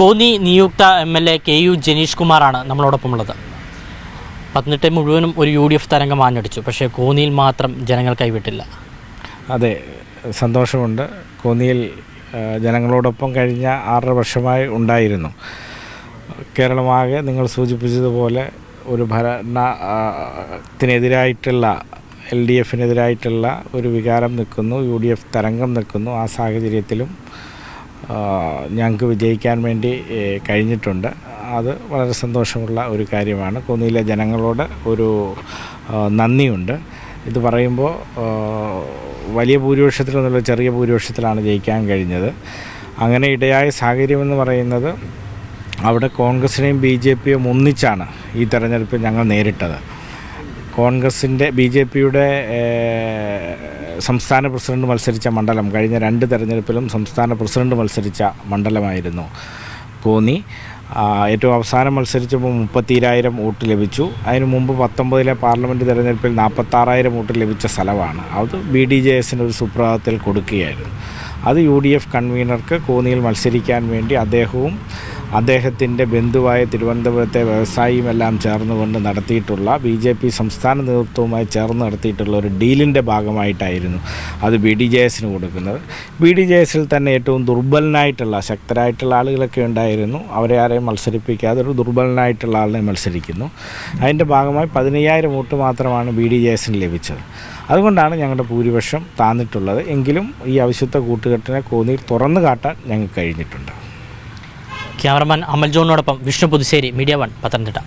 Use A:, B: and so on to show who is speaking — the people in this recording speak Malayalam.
A: കോന്നി നിയുക്ത MLA KU ജനീഷ് കുമാറാണ് നമ്മളോടൊപ്പമുള്ളത്. പത്തനംതിട്ട മുഴുവനും ഒരു UDF തരംഗം ആഞ്ഞടിച്ചു. പക്ഷേ കോന്നിയിൽ മാത്രം ജനങ്ങൾ കൈവിട്ടില്ല.
B: അതെ, സന്തോഷമുണ്ട്. കോന്നിയിൽ ജനങ്ങളോടൊപ്പം കഴിഞ്ഞ 6 വർഷമായി ഉണ്ടായിരുന്നു. കേരളമാകെ നിങ്ങൾ സൂചിപ്പിച്ചതുപോലെ ഒരു ഭരണത്തിനെതിരായിട്ടുള്ള LDFിനെതിരായിട്ടുള്ള ഒരു വികാരം നിൽക്കുന്നു, UDF തരംഗം നിൽക്കുന്നു. ആ സാഹചര്യത്തിലും ഞങ്ങൾക്ക് വിജയിക്കാൻ വേണ്ടി കഴിഞ്ഞിട്ടുണ്ട്. അത് വളരെ സന്തോഷമുള്ള ഒരു കാര്യമാണ്. കോന്നിയിലെ ജനങ്ങളോട് ഒരു നന്ദിയുണ്ട്. ഇത് പറയുമ്പോൾ വലിയ ഭൂരിപക്ഷത്തിലൊന്നുമില്ല, ചെറിയ ഭൂരിപക്ഷത്തിലാണ് ജയിക്കാൻ കഴിഞ്ഞത്. അങ്ങനെ ഇടയായ സാഹചര്യമെന്ന് പറയുന്നത് അവിടെ കോൺഗ്രസിനെയും BJPയും ഒന്നിച്ചാണ് ഈ തെരഞ്ഞെടുപ്പ് ഞങ്ങൾ നേരിട്ടത്. കോൺഗ്രസിൻ്റെ BJPയുടെ സംസ്ഥാന പ്രസിഡന്റ് മത്സരിച്ച മണ്ഡലം കഴിഞ്ഞ 2 തെരഞ്ഞെടുപ്പിലും സംസ്ഥാന പ്രസിഡന്റ് മത്സരിച്ച മണ്ഡലമായിരുന്നു കോന്നി. ഏറ്റവും അവസാനം മത്സരിച്ചപ്പോൾ 32,000 വോട്ട് ലഭിച്ചു. അതിനു മുമ്പ് 19 പാർലമെൻറ്റ് തെരഞ്ഞെടുപ്പിൽ 46,000 വോട്ട് ലഭിച്ച സ്ഥലമാണ്. അത് BDJSന് ഒരു സുപ്രഭാതത്തിൽ കൊടുക്കുകയായിരുന്നു. അത് UDF കൺവീനർക്ക് കോന്നിയിൽ മത്സരിക്കാൻ വേണ്ടി അദ്ദേഹവും അദ്ദേഹത്തിൻ്റെ ബന്ധുവായ തിരുവനന്തപുരത്തെ വ്യവസായിയുമെല്ലാം ചേർന്നുകൊണ്ട് നടത്തിയിട്ടുള്ള BJP സംസ്ഥാന നേതൃത്വവുമായി ചേർന്ന് നടത്തിയിട്ടുള്ള ഒരു ഡീലിൻ്റെ ഭാഗമായിട്ടായിരുന്നു അത് BDJSന് കൊടുക്കുന്നത്. BDJSൽ തന്നെ ഏറ്റവും ദുർബലനായിട്ടുള്ള, ശക്തരായിട്ടുള്ള ആളുകളൊക്കെ ഉണ്ടായിരുന്നു. അവരെ ആരെയും മത്സരിപ്പിക്കാതെ ഒരു ദുർബലനായിട്ടുള്ള ആളിനെ മത്സരിക്കുന്നു. അതിൻ്റെ ഭാഗമായി 15,000 വോട്ട് മാത്രമാണ് BDJSന് ലഭിച്ചത്. അതുകൊണ്ടാണ് ഞങ്ങളുടെ ഭൂരിപക്ഷം താന്നിട്ടുള്ളത്. എങ്കിലും ഈ അവിശുദ്ധ കൂട്ടുകെട്ടിനെ കോന്നിയിൽ തുറന്നു കാട്ടാൻ ഞങ്ങൾക്ക് കഴിഞ്ഞിട്ടുണ്ട്.
A: ക്യാമറമാൻ അമൽ ജോണിനോടൊപ്പം വിഷ്ണു പുതുശ്ശേരി, മീഡിയ 1 പത്തനംതിട്ട.